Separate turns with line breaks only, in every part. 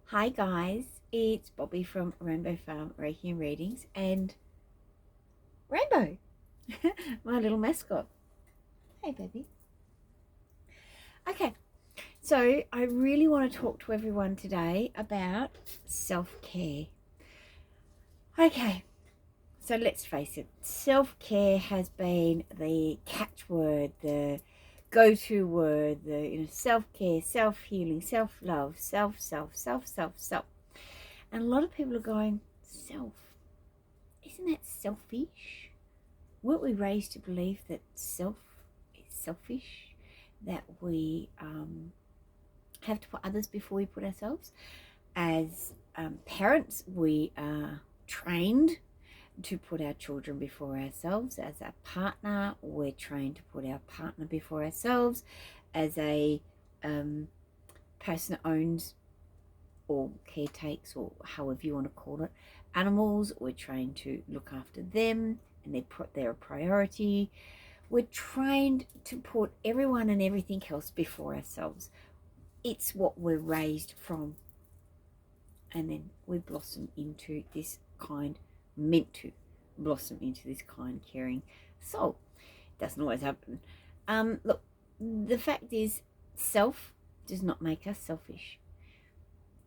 Hi guys, it's Bobbi from Rainbow Farm Reiki and Readings and Rainbow, my little mascot. Hey baby. Okay, so I really want to talk to everyone today about self-care. Okay, so let's face it, self-care has been the catchword, the go-to word, the self-care, self-healing, self-love, self. And a lot of people are going, self. Isn't that selfish? Weren't we raised to believe that self is selfish? That we have to put others before we put ourselves? As parents, we are trained to put our children before ourselves. As a partner, we're trained to put our partner before ourselves. As a person that owns or caretakes, or however you want to call it, animals, we're trained to look after them and they're a priority. We're trained to put everyone and everything else before ourselves. It's what we're raised from. And then we blossom into this kind, meant to blossom into this kind, caring soul. It doesn't always happen. Look, the fact is, self does not make us selfish.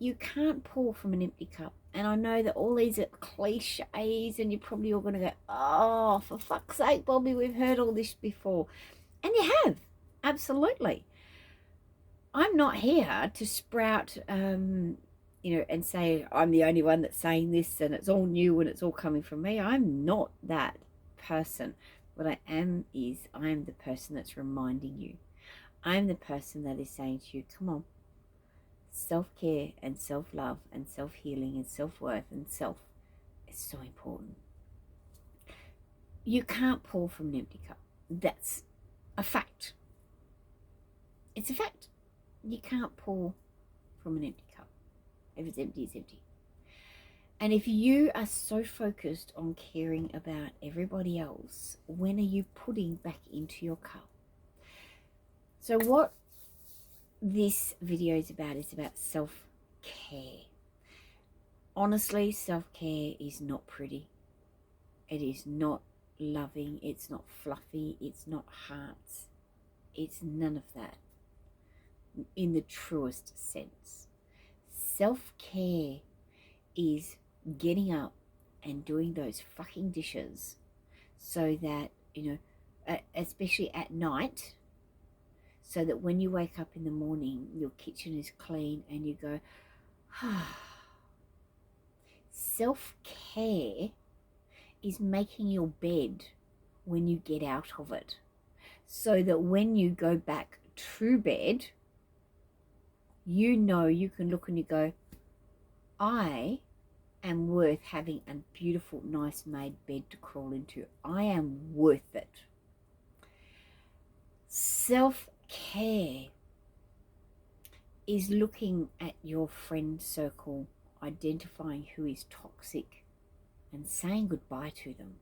You can't pour from an empty cup. And I know that all these are cliches and you're probably all going to go, oh, for fuck's sake, Bobbi, we've heard all this before. And you have, absolutely. I'm not here to sprout, and say I'm the only one that's saying this and it's all new and it's all coming from me. I'm not that person. What I am is I am the person that's reminding you. I'm the person that is saying to you, come on. Self-care and self-love and self-healing and self-worth and self is so important. You can't pour from an empty cup. That's a fact. It's a fact. You can't pour from an empty cup. If it's empty, it's empty. And if you are so focused on caring about everybody else, when are you putting back into your cup? So what this video is about self-care. Honestly, self-care is not pretty. It is not loving. It's not fluffy. It's not hearts. It's none of that in the truest sense. Self-care is getting up and doing those fucking dishes so that, especially at night, so that when you wake up in the morning, your kitchen is clean and you go, Self-care is making your bed when you get out of it, so that when you go back to bed, you can look and you go, I am worth having a beautiful, nice made bed to crawl into. I am worth it. Self-care is looking at your friend circle, identifying who is toxic and saying goodbye to them.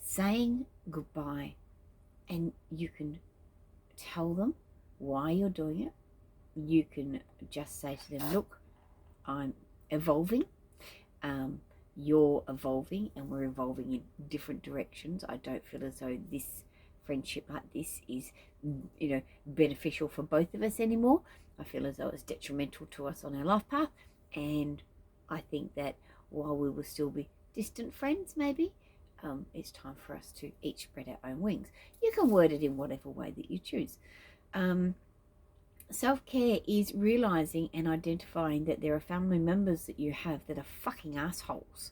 Saying goodbye, and you can tell them why you're doing it. You can just say to them, look, I'm evolving. You're evolving, and we're evolving in different directions. I don't feel as though this friendship like this is, beneficial for both of us anymore. I feel as though it's detrimental to us on our life path. And I think that while we will still be distant friends, maybe, it's time for us to each spread our own wings. You can word it in whatever way that you choose. Self-care is realizing and identifying that there are family members that you have that are fucking assholes,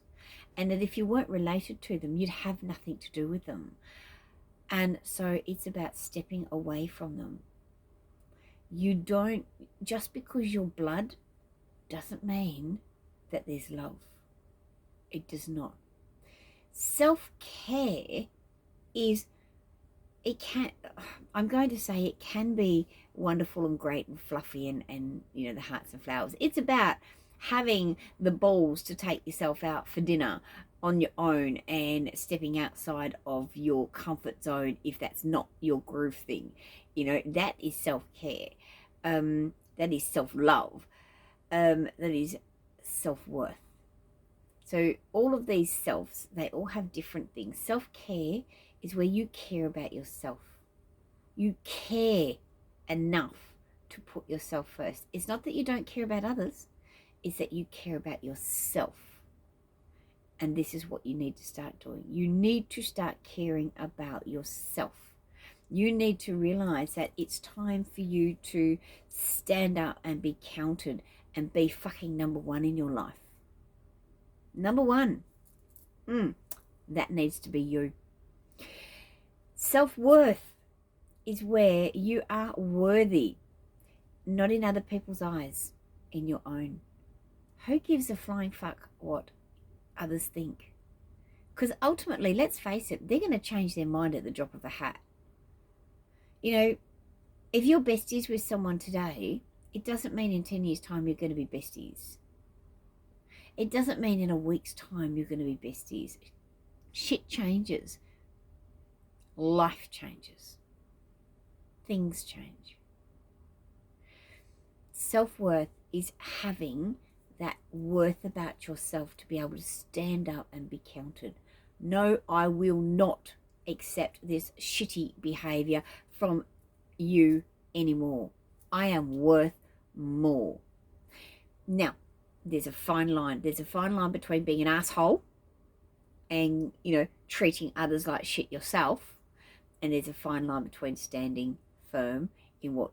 and that if you weren't related to them, you'd have nothing to do with them. And so it's about stepping away from them. You don't, just because you're blood doesn't mean that there's love. It does not. Self-care is, I'm going to say it can be wonderful and great and fluffy and the hearts and flowers. It's about having the balls to take yourself out for dinner on your own and stepping outside of your comfort zone if that's not your groove thing. That is self-care. That is self-love. that is self-worth. So all of these selves, they all have different things. Self-care is where you care about yourself. You care enough to put yourself first. It's not that you don't care about others. It's that you care about yourself. And this is what you need to start doing. You need to start caring about yourself. You need to realize that it's time for you to stand up and be counted and be fucking number one in your life. Number one. That needs to be you. Self-worth is where you are worthy, not in other people's eyes, in your own. Who gives a flying fuck what others think? Because ultimately, let's face it, they're going to change their mind at the drop of a hat. You know, if you're besties with someone today, it doesn't mean in 10 years' time you're going to be besties. It doesn't mean in a week's time you're going to be besties. Shit changes. Life changes. Things change. Self-worth is having that worth about yourself to be able to stand up and be counted. No, I will not accept this shitty behavior from you anymore. I am worth more. Now, there's a fine line. There's a fine line between being an asshole and, you know, treating others like shit yourself. And there's a fine line between standing firm in what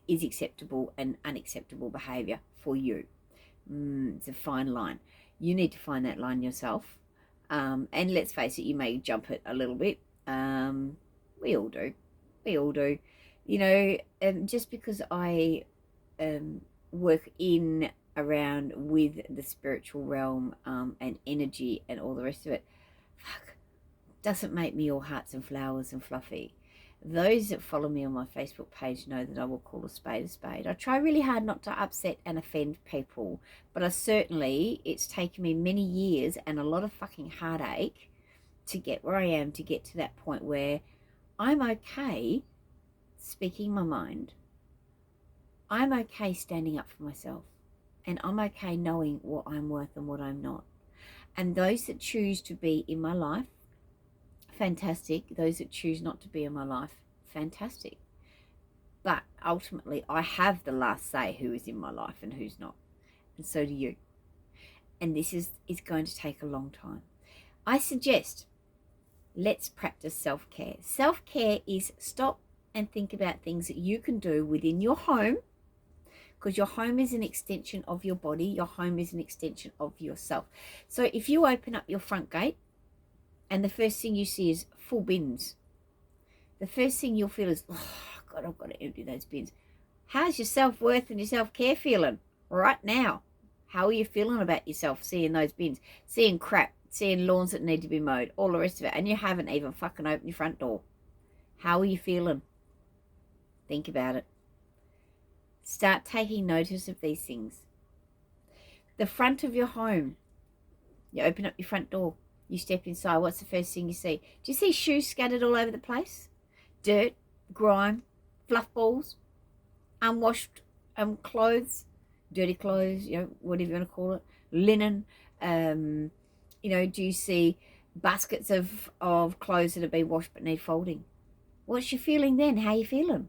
is acceptable and unacceptable behavior for you. It's a fine line. You need to find that line yourself. And let's face it, you may jump it a little bit. We all do. We all do. You know, just because I work in, around with the spiritual realm and energy and all the rest of it, doesn't make me all hearts and flowers and fluffy. Those that follow me on my Facebook page know that I will call a spade a spade. I try really hard not to upset and offend people, but it's taken me many years and a lot of fucking heartache to get where I am, to get to that point where I'm okay speaking my mind. I'm okay standing up for myself. And I'm okay knowing what I'm worth and what I'm not. And those that choose to be in my life, fantastic. Those that choose not to be in my life, fantastic. But ultimately, I have the last say who is in my life and who's not. And so do you. And this is going to take a long time. I suggest let's practice self-care. Self-care is stop and think about things that you can do within your home, because your home is an extension of your body. Your home is an extension of yourself. So if you open up your front gate and the first thing you see is full bins, the first thing you'll feel is, oh, God, I've got to empty those bins. How's your self-worth and your self-care feeling right now? How are you feeling about yourself seeing those bins, seeing crap, seeing lawns that need to be mowed, all the rest of it, and you haven't even fucking opened your front door? How are you feeling? Think about it. Start taking notice of these things. The front of your home. You open up your front door. You step inside. What's the first thing you see? Do you see shoes scattered all over the place? Dirt, grime, fluff balls, unwashed clothes, dirty clothes, you know, whatever you want to call it, linen. You know, do you see baskets of clothes that have been washed but need folding? What's your feeling then? How you feeling?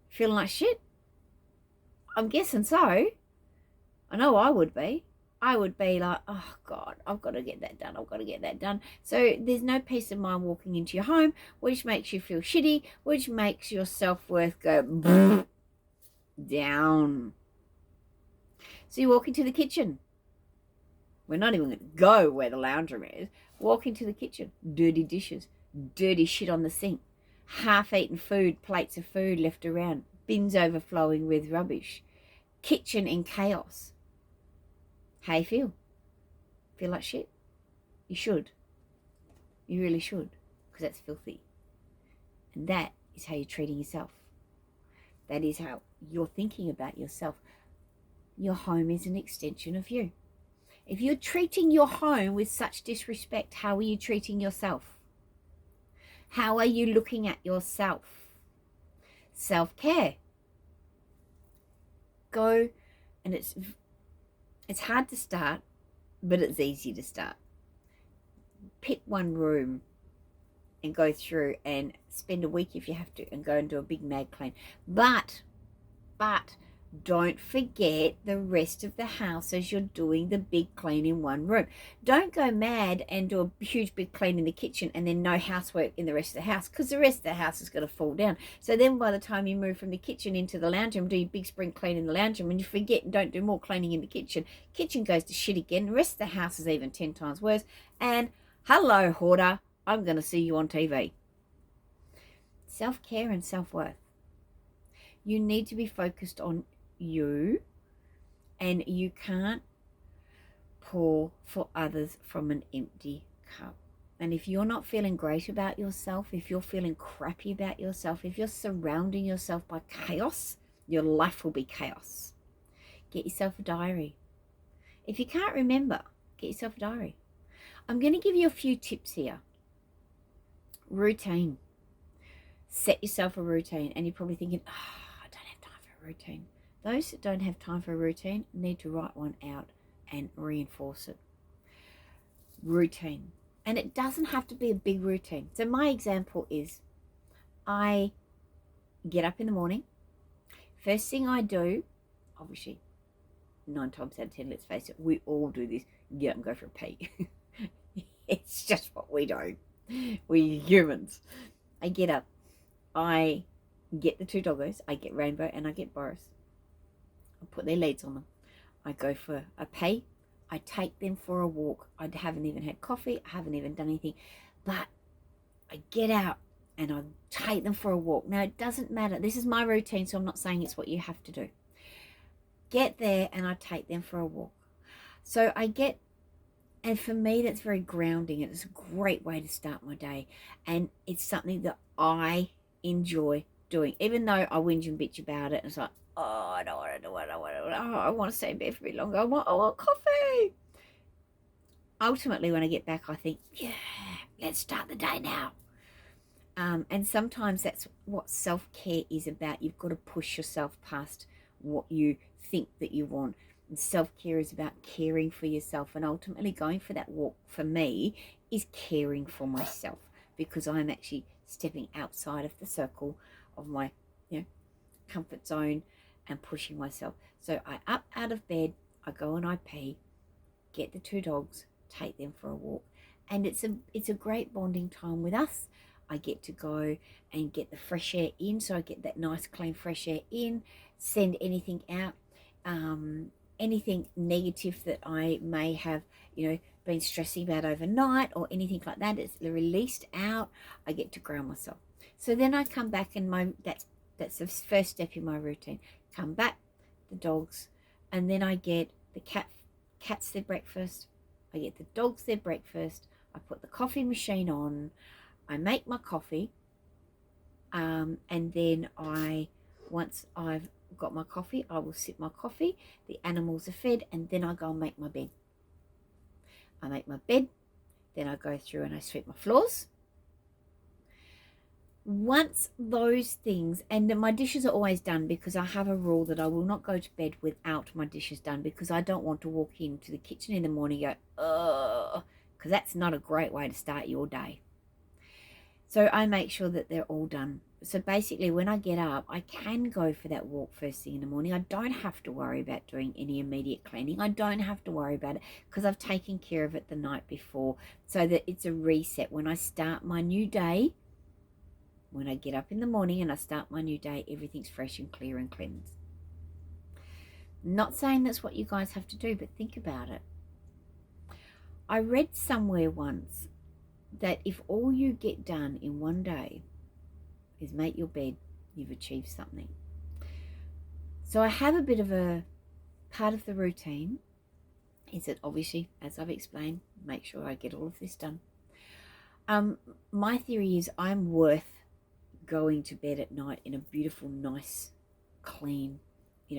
Feeling like shit? I'm guessing so. I know I would be. I would be like, oh God, I've got to get that done. I've got to get that done. So there's no peace of mind walking into your home, which makes you feel shitty, which makes your self-worth go down. So you walk into the kitchen. We're not even going to go where the lounge room is. Walk into the kitchen. Dirty dishes. Dirty shit on the sink. Half-eaten food, plates of food left around. Bins overflowing with rubbish. Kitchen in chaos. How you feel? Feel like shit? You should. You really should. Because that's filthy. And that is how you're treating yourself. That is how you're thinking about yourself. Your home is an extension of you. If you're treating your home with such disrespect, how are you treating yourself? How are you looking at yourself? Self-care. Go And it's hard to start, but it's easy to start. Pick one room and go through and spend a week if you have to and go and do a big mad clean. But don't forget the rest of the house as you're doing the big clean in one room. Don't go mad and do a huge big clean in the kitchen and then no housework in the rest of the house, because the rest of the house is going to fall down. So then by the time you move from the kitchen into the lounge room, do your big spring clean in the lounge room, and you forget and don't do more cleaning in the kitchen goes to shit again. The rest of the house is even 10 times worse. And hello, hoarder, I'm going to see you on TV. Self-care and self-worth. You need to be focused on you, and you can't pour for others from an empty cup. And if you're not feeling great about yourself, if you're feeling crappy about yourself, if you're surrounding yourself by chaos, your life will be chaos. Get yourself a diary. If you can't remember, get yourself a diary. I'm going to give you a few tips here. Routine. Set yourself a routine. And you're probably thinking, I don't have time for a routine. Those that don't have time for a routine need to write one out and reinforce it. Routine. And it doesn't have to be a big routine. So my example is, I get up in the morning. First thing I do, obviously, 9 times out of 10, let's face it, we all do this. Get up and go for a pee. It's just what we do. We humans. I get up. I get the 2 doggos. I get Rainbow and I get Boris. I put their leads on them. I go for a pee. I take them for a walk. I haven't even had coffee. I haven't even done anything. But I get out and I take them for a walk. Now, it doesn't matter. This is my routine, so I'm not saying it's what you have to do. Get there and I take them for a walk. So I get, and for me, that's very grounding. It's a great way to start my day. And it's something that I enjoy doing. Even though I whinge and bitch about it. It's like, oh, I don't want to do it. I want to stay in bed for a bit longer. I want coffee. Ultimately, when I get back, I think, yeah, let's start the day now. And sometimes that's what self-care is about. You've got to push yourself past what you think that you want. And self-care is about caring for yourself. And ultimately, going for that walk, for me, is caring for myself. Because I'm actually stepping outside of the circle of my comfort zone and pushing myself. So I up out of bed, I go and I pee, get the 2 dogs, take them for a walk. And it's a great bonding time with us. I get to go and get the fresh air in, so I get that nice clean fresh air in, send anything out, anything negative that I may have, been stressing about overnight or anything like that, it's released out. I get to ground myself. So then I come back and that's the first step in my routine. Come back, the dogs, and then I get the cats their breakfast. I get the dogs their breakfast. I put the coffee machine on. I make my coffee, and then once I've got my coffee, I will sip my coffee. The animals are fed, and then I go and make my bed. I make my bed, then I go through and I sweep my floors. Once those things, and my dishes are always done, because I have a rule that I will not go to bed without my dishes done, because I don't want to walk into the kitchen in the morning and go, ugh, because that's not a great way to start your day. So I make sure that they're all done. So basically, when I get up, I can go for that walk first thing in the morning. I don't have to worry about doing any immediate cleaning. I don't have to worry about it because I've taken care of it the night before, so that it's a reset. When I start my new day, when I get up in the morning and I start my new day, everything's fresh and clear and cleansed. Not saying that's what you guys have to do, but think about it. I read somewhere once that if all you get done in one day is make your bed, you've achieved something. So I have a bit of a part of the routine is that, obviously, as I've explained, make sure I get all of this done. My theory is I'm worth going to bed at night in a beautiful, nice, clean,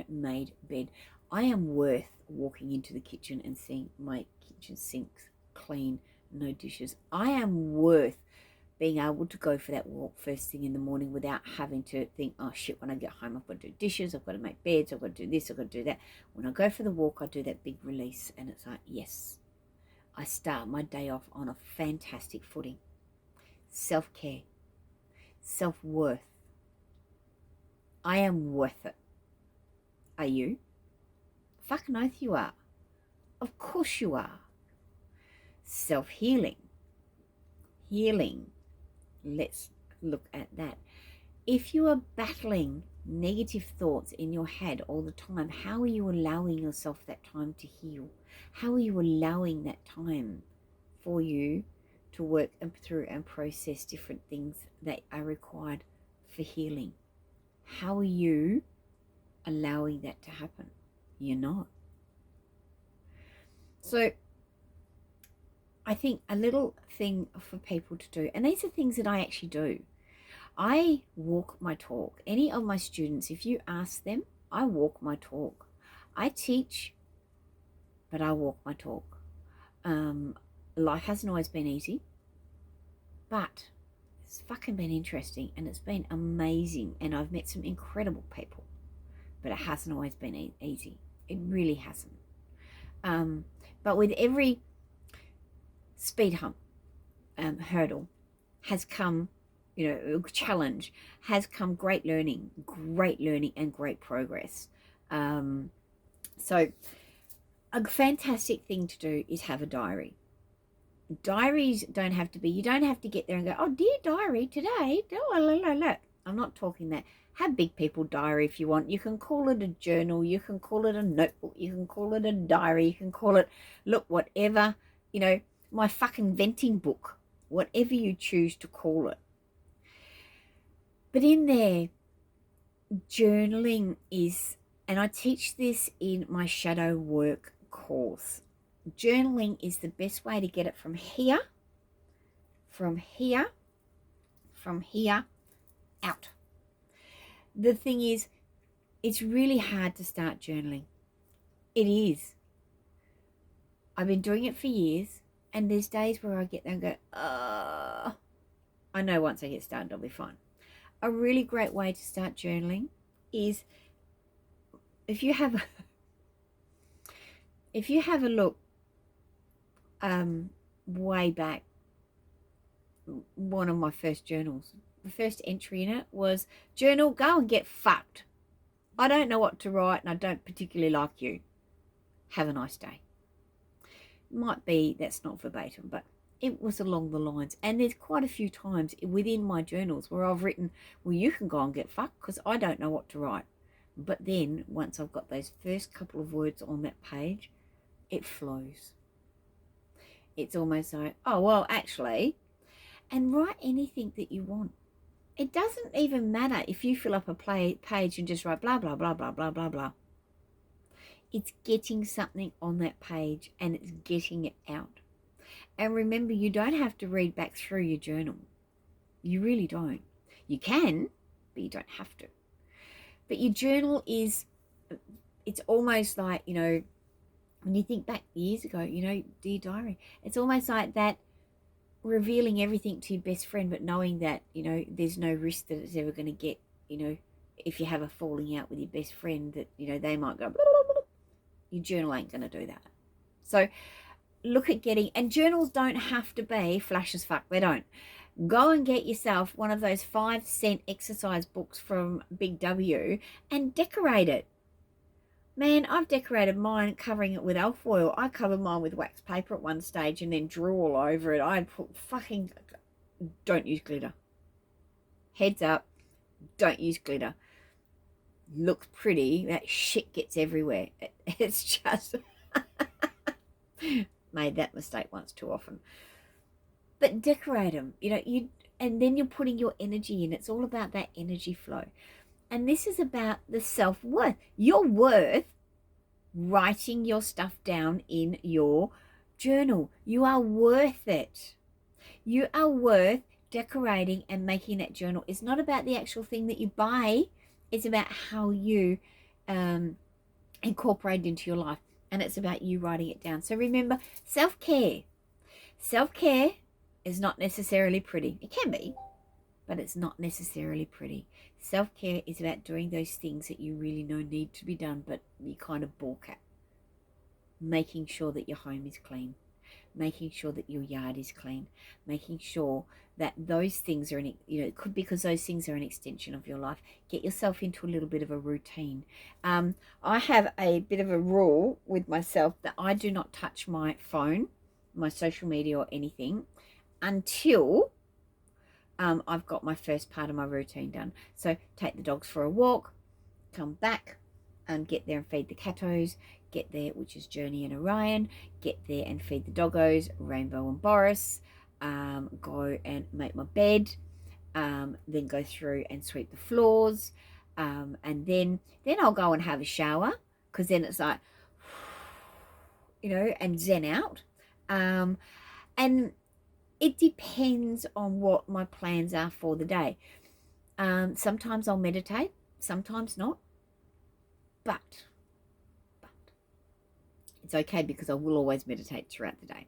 made bed. I am worth walking into the kitchen and seeing my kitchen sinks clean, no dishes. I am worth being able to go for that walk first thing in the morning without having to think, oh shit, when I get home I've got to do dishes, I've got to make beds, I've got to do this, I've got to do that. When I go for the walk, I do that big release, and it's like, yes, I start my day off on a fantastic footing. Self-care, self-worth. I am worth it. Are you? Fucking oath you are. Of course you are. Self-healing. Healing. Let's look at that. If you are battling negative thoughts in your head all the time, how are you allowing yourself that time to heal? How are you allowing that time for you to work through and process different things that are required for healing? How are you allowing that to happen? You're not. So I think a little thing for people to do, and these are things that I actually do. I walk my talk. Any of my students, if you ask them, I walk my talk. I teach, but I walk my talk. Life hasn't always been easy, but it's fucking been interesting, and it's been amazing, and I've met some incredible people, but it hasn't always been easy. It really hasn't. But with every speed hump, hurdle has come, challenge has come great learning and great progress. So a fantastic thing to do is have a diary. Diaries don't have to be, you don't have to get there and go, oh, dear diary, today, I'm not talking that. Have big people diary if you want. You can call it a journal, you can call it a notebook, you can call it a diary, you can call it, look, whatever, my fucking venting book, whatever you choose to call it. But in there, journaling is, and I teach this in my shadow work course, journaling is the best way to get it from here out. The thing is, it's really hard to start journaling. It is. I've been doing it for years, and there's days where I get there and go, I know once I get started, I'll be fine. A really great way to start journaling is if you have a look way back, one of my first journals, the first entry in it was, journal, go and get fucked. I don't know what to write and I don't particularly like you. Have a nice day. Might be that's not verbatim, but it was along the lines. And there's quite a few times within my journals where I've written, well, you can go and get fucked because I don't know what to write. But then once I've got those first couple of words on that page, it flows. It's almost like, oh, well, actually, and write anything that you want. It doesn't even matter if you fill up a page and just write blah, blah, blah, blah, blah, blah, blah. It's getting something on that page and it's getting it out. And remember, you don't have to read back through your journal. You really don't. You can, but you don't have to. But your journal is, it's almost like, when you think back years ago, dear diary, it's almost like that revealing everything to your best friend, but knowing that, there's no risk that it's ever going to get, if you have a falling out with your best friend that, they might go, blah, blah, blah. Your journal ain't going to do that. So look at getting, and journals don't have to be flash as fuck. They don't. Go and get yourself one of those 5-cent exercise books from Big W and decorate it. Man, I've decorated mine covering it with alfoil. I covered mine with wax paper at one stage and then drew all over it. I put fucking, don't use glitter. Heads up, don't use glitter. Looks pretty, that shit gets everywhere. It's just, made that mistake once too often. But decorate them, and then you're putting your energy in. It's all about that energy flow. And this is about the self-worth. Your worth, writing your stuff down in your journal. You are worth it. You are worth decorating and making that journal. It's not about the actual thing that you buy. It's about how you incorporate it into your life. And it's about you writing it down. So remember, self-care. Self-care is not necessarily pretty. It can be, but it's not necessarily pretty. Self-care is about doing those things that you really know need to be done, but you kind of balk at. Making sure that your home is clean, making sure that your yard is clean, making sure that those things are, it could be because those things are an extension of your life. Get yourself into a little bit of a routine. I have a bit of a rule with myself that I do not touch my phone, my social media or anything until I've got my first part of my routine done. So take the dogs for a walk, come back and get there and feed the cattos, get there, which is Journey and Orion, get there and feed the doggos, Rainbow and Boris, go and make my bed, then go through and sweep the floors, and then I'll go and have a shower, because then it's like, and zen out. And it depends on what my plans are for the day. Sometimes I'll meditate, sometimes not, but it's okay, because I will always meditate throughout the day.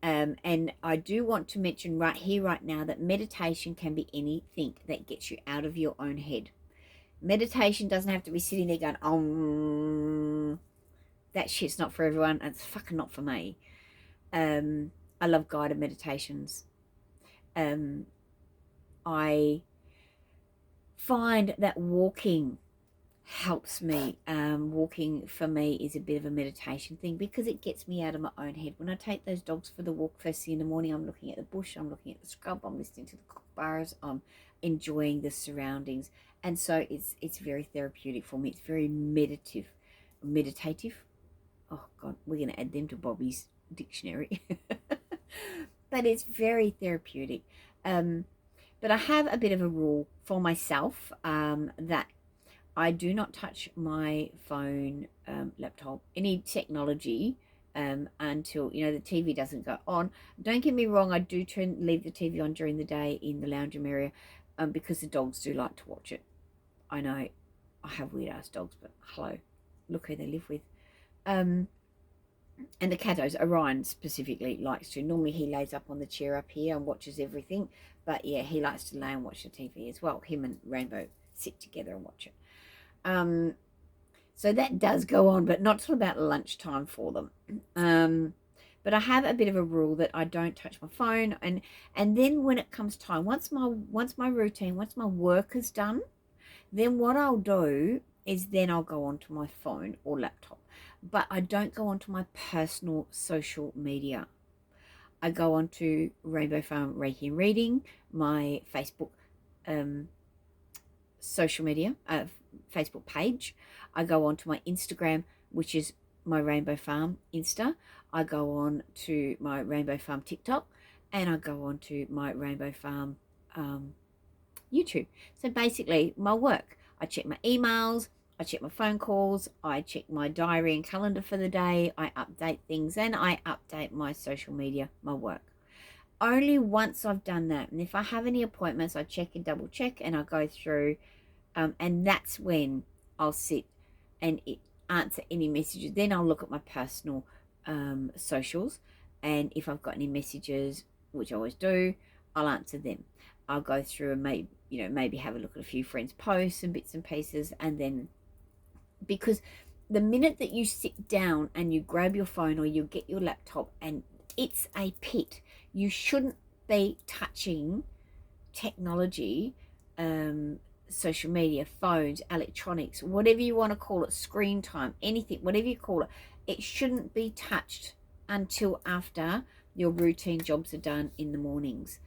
And I do want to mention right here, right now, that meditation can be anything that gets you out of your own head. Meditation doesn't have to be sitting there going, oh, that shit's not for everyone. It's fucking not for me. I love guided meditations. I find that walking helps me. Walking for me is a bit of a meditation thing, because it gets me out of my own head. When I take those dogs for the walk first thing in the morning, I'm looking at the bush, I'm looking at the scrub, I'm listening to the kookaburras, I'm enjoying the surroundings, and so it's very therapeutic for me. It's very meditative. Oh God, we're going to add them to Bobbi's dictionary. But it's very therapeutic. But I have a bit of a rule for myself, that I do not touch my phone, laptop, any technology, until, the TV doesn't go on. Don't get me wrong, I do leave the TV on during the day in the lounge room area, because the dogs do like to watch it. I know I have weird ass dogs, but hello, look who they live with. And the cattos, Orion specifically likes to. Normally he lays up on the chair up here and watches everything, but yeah, he likes to lay and watch the TV as well. Him and Rainbow sit together and watch it. So that does go on, but not till about lunchtime for them. But I have a bit of a rule that I don't touch my phone, and then when it comes time, once my routine, once my work is done, then what I'll do is then I'll go onto my phone or laptop, but I don't go onto my personal social media. I go onto Rainbow Farm Reiki and Reading, my Facebook social media, Facebook page. I go on to my Instagram, which is my Rainbow Farm Insta. I go on to my Rainbow Farm TikTok, and I go on to my Rainbow Farm YouTube. So basically my work, I check my emails, I check my phone calls, I check my diary and calendar for the day, I update things, and I update my social media, my work. Only once I've done that, and if I have any appointments, I check and double check, and I go through, and that's when I'll sit and answer any messages. Then I'll look at my personal socials, and if I've got any messages, which I always do, I'll answer them. I'll go through and maybe have a look at a few friends' posts and bits and pieces, and then, because the minute that you sit down and you grab your phone or you get your laptop, and it's a pit. You shouldn't be touching technology, social media, phones, electronics, whatever you want to call it, screen time, anything, whatever you call it. It shouldn't be touched until after your routine jobs are done in the mornings.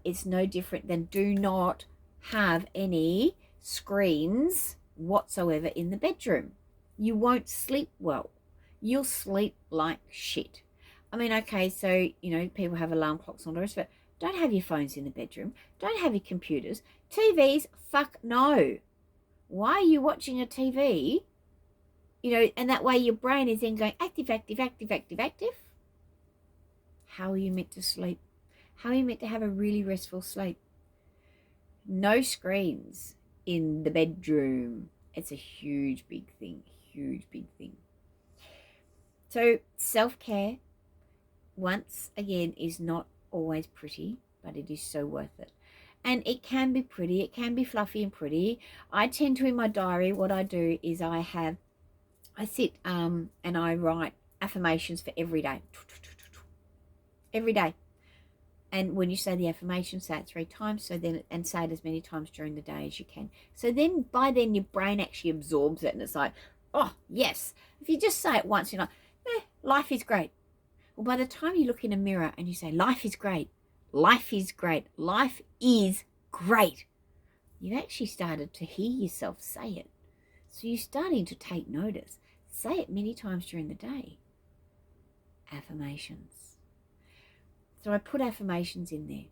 It's no different than do not have any screens whatsoever in the bedroom. You won't sleep well. You'll sleep like shit. I mean, okay, so, people have alarm clocks and all the rest of it. Don't have your phones in the bedroom. Don't have your computers. TVs, fuck no. Why are you watching a TV? And that way your brain is then going active, active, active, active, active. How are you meant to sleep? How are you meant to have a really restful sleep? No screens in the bedroom. It's a huge, big thing. Huge, big thing. So self-care, once again, is not always pretty, but it is so worth it. And it can be pretty, it can be fluffy and pretty. I tend to, in my diary, what I do is I sit and I write affirmations for every day. Every day. And when you say the affirmation, say it 3 times. So then, and say it as many times during the day as you can. So then, by then, your brain actually absorbs it, and it's like, oh yes. If you just say it once, you're like, life is great. Well, by the time you look in a mirror and you say, life is great, life is great, life is great, you've actually started to hear yourself say it. So you're starting to take notice. Say it many times during the day. Affirmations. So I put affirmations in there.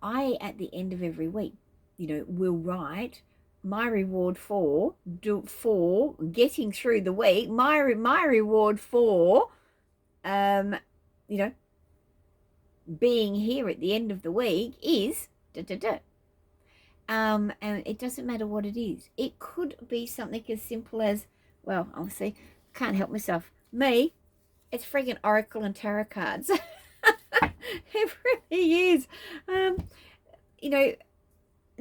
I, at the end of every week, will write my reward for getting through the week. My reward for, being here at the end of the week is and it doesn't matter what it is. It could be something as simple as, well, I'll see, can't help myself. It's friggin' Oracle and Tarot cards. It really is.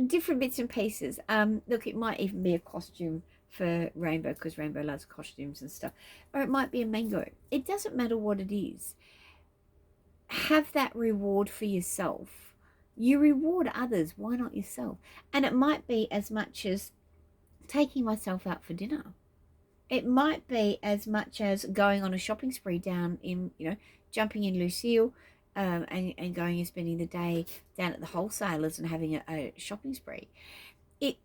Different bits and pieces. Look, it might even be a costume for Rainbow, because Rainbow loves costumes and stuff. Or it might be a mango. It doesn't matter what it is. Have that reward for yourself. You reward others. Why not yourself? And it might be as much as taking myself out for dinner. It might be as much as going on a shopping spree down in, jumping in Lucille, and going and spending the day down at the wholesalers and having a shopping spree. It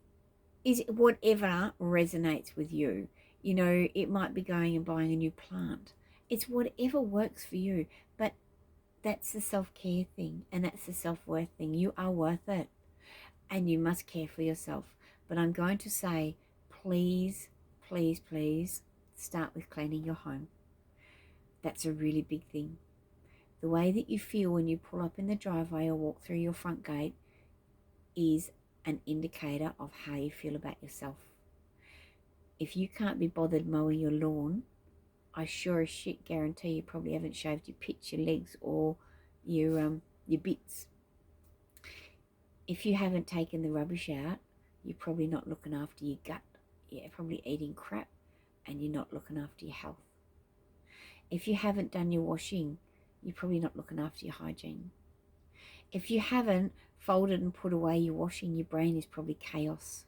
is whatever resonates with you. It might be going and buying a new plant. It's whatever works for you. But that's the self-care thing, and that's the self-worth thing. You are worth it, and you must care for yourself. But I'm going to say, please, please, please start with cleaning your home. That's a really big thing. The way that you feel when you pull up in the driveway or walk through your front gate is an indicator of how you feel about yourself. If you can't be bothered mowing your lawn, I sure as shit guarantee you probably haven't shaved your pits, your legs, or your bits. If you haven't taken the rubbish out, you're probably not looking after your gut. You're probably eating crap, and you're not looking after your health. If you haven't done your washing, you're probably not looking after your hygiene. If you haven't folded and put away your washing, your brain is probably chaos.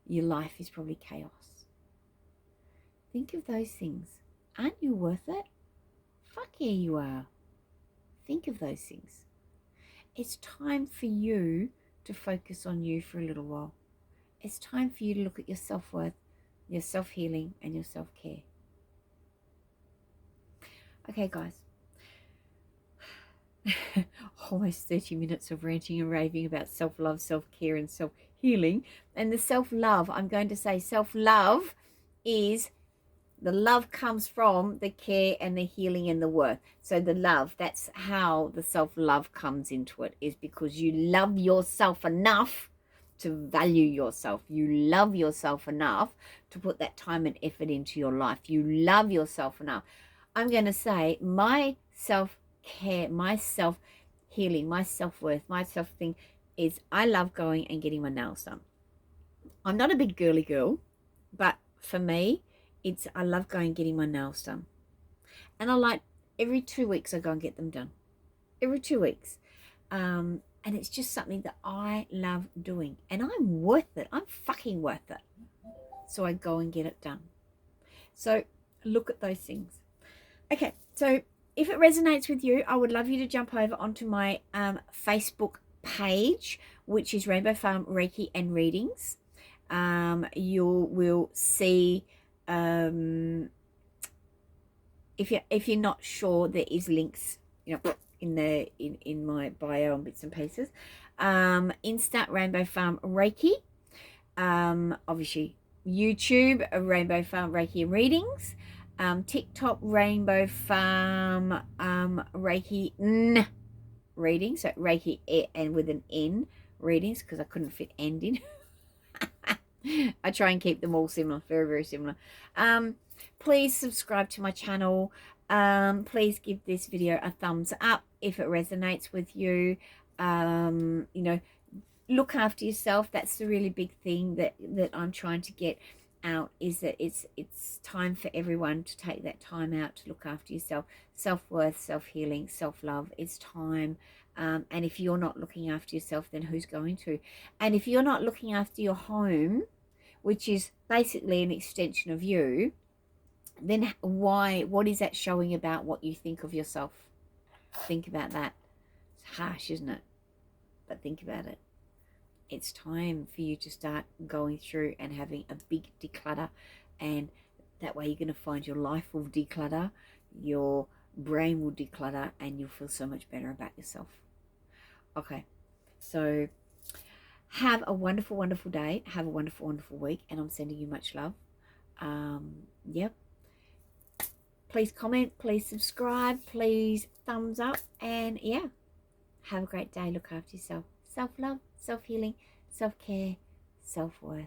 Your life is probably chaos. Think of those things. Aren't you worth it? Fuck yeah, you are. Think of those things. It's time for you to focus on you for a little while. It's time for you to look at your self-worth, your self-healing, and your self-care. Okay, guys. Almost 30 minutes of ranting and raving about self-love, self-care, and self-healing. And the self-love, I'm going to say self-love is, the love comes from the care and the healing and the worth. So the love, that's how the self-love comes into it, is because you love yourself enough to value yourself. You love yourself enough to put that time and effort into your life. You love yourself enough. I'm going to say my self-care, my self-healing, my self-worth, my self-thing is I love going and getting my nails done. I'm not a big girly girl, but for me, I love going and getting my nails done. And I like, every 2 weeks I go and get them done. Every 2 weeks. And it's just something that I love doing. And I'm worth it. I'm fucking worth it. So I go and get it done. So look at those things. Okay, so if it resonates with you, I would love you to jump over onto my Facebook page, which is Rainbow Farm Reiki and Readings. You will see, if you're not sure, there is links, in my bio and bits and pieces. Insta Rainbow Farm Reiki. Obviously YouTube Rainbow Farm Reiki and Readings. TikTok Rainbow Farm Reiki Readings. So Reiki and with an N readings, because I couldn't fit "and" in. I try and keep them all similar, very, very similar. Please subscribe to my channel. Please give this video a thumbs up if it resonates with you. You know, look after yourself. That's the really big thing that I'm trying to get out, is that it's time for everyone to take that time out to look after yourself. Self-worth, self-healing, self-love. It's time. And if you're not looking after yourself, then who's going to? And if you're not looking after your home, which is basically an extension of you, then what is that showing about what you think of yourself? Think about that. It's harsh, isn't it? But think about it. It's time for you to start going through and having a big declutter, and that way you're going to find your life will declutter, your brain will declutter, and you'll feel so much better about yourself. Okay, so have a wonderful, wonderful day. Have a wonderful, wonderful week, and I'm sending you much love. Yep. Please comment, please subscribe, please thumbs up, and yeah, have a great day. Look after yourself. Self-love, self-healing, self-care, self-worth.